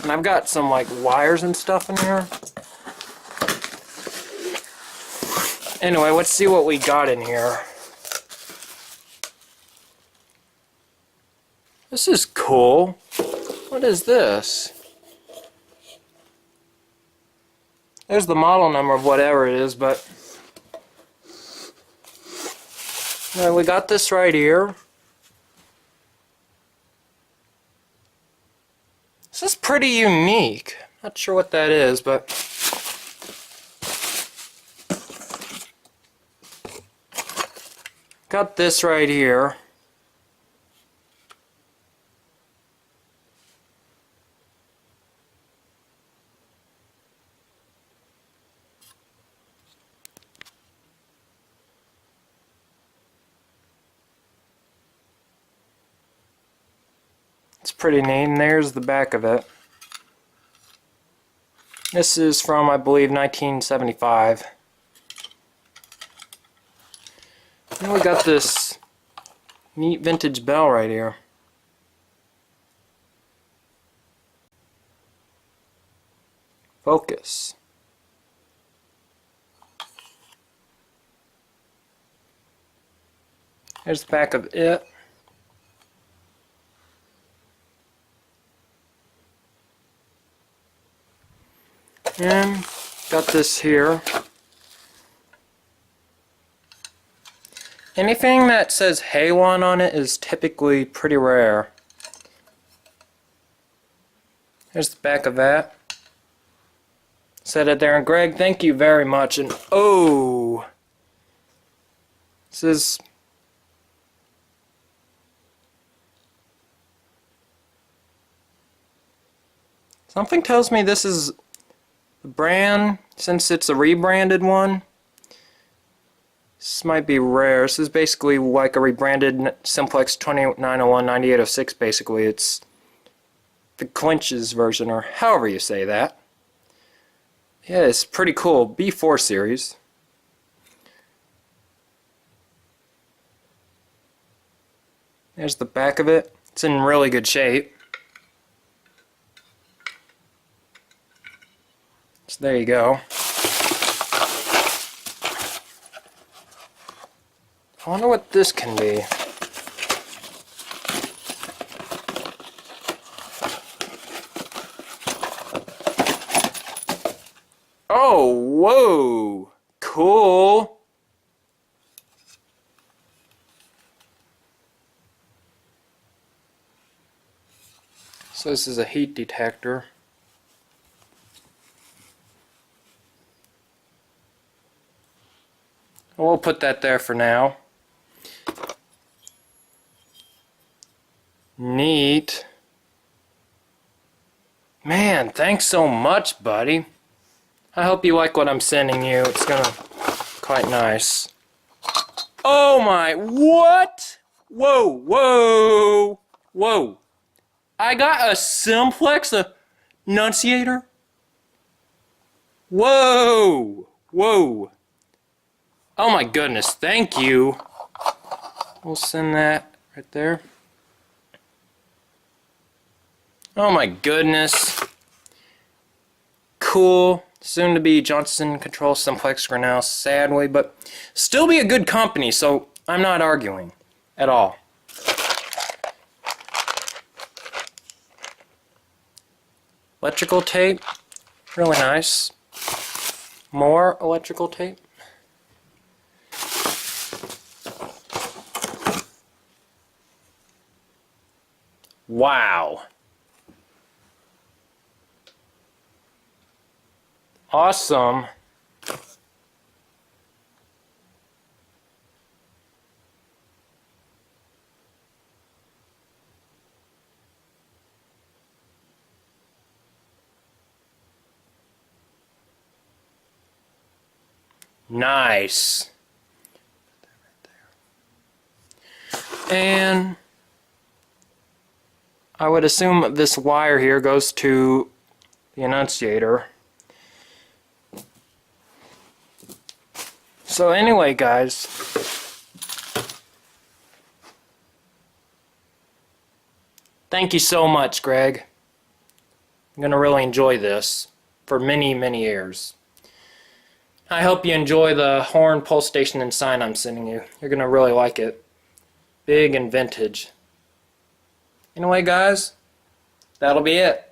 And I've got some like wires and stuff in here. Anyway, let's see what we got in here. This is cool. What is this? There's the model number of whatever it is, but we got this right here. This is pretty unique. Not sure what that is, but got this right here. It's pretty neat, and there's the back of it. This is from, I believe, 1975. And we got this neat vintage bell right here. Focus. Here's the back of it. And got this here. Anything that says Halon on it is typically pretty rare. Here's the back of that. Set it there, and Greg, thank you very much. And oh, this is something tells me this is the brand, since it's a rebranded one. This might be rare. This is basically like a rebranded Simplex 2901-9806 basically. It's the Clinch's version, or however you say that. Yeah, it's pretty cool. B4 series. There's the back of it. It's in really good shape. So there you go. I wonder what this can be. Oh, whoa! Cool! So this is a heat detector. We'll put that there for now. Neat. Man, thanks so much, buddy. I hope you like what I'm sending you. It's gonna quite nice. Oh my, what? Whoa, whoa, whoa. I got a Simplex Annunciator? Whoa, whoa. Oh my goodness, thank you. We'll send that right there. Oh my goodness. Cool. Soon to be Johnson Control Simplex Grinnell, sadly, but still be a good company, so I'm not arguing at all. Electrical tape, really nice. More electrical tape. Wow. Awesome. Nice. And I would assume this wire here goes to the annunciator. So anyway, guys, thank you so much, Greg. You're going to really enjoy this for many, many years. I hope you enjoy the horn, pulse station, and sign I'm sending you. You're going to really like it. Big and vintage. Anyway, guys, that'll be it.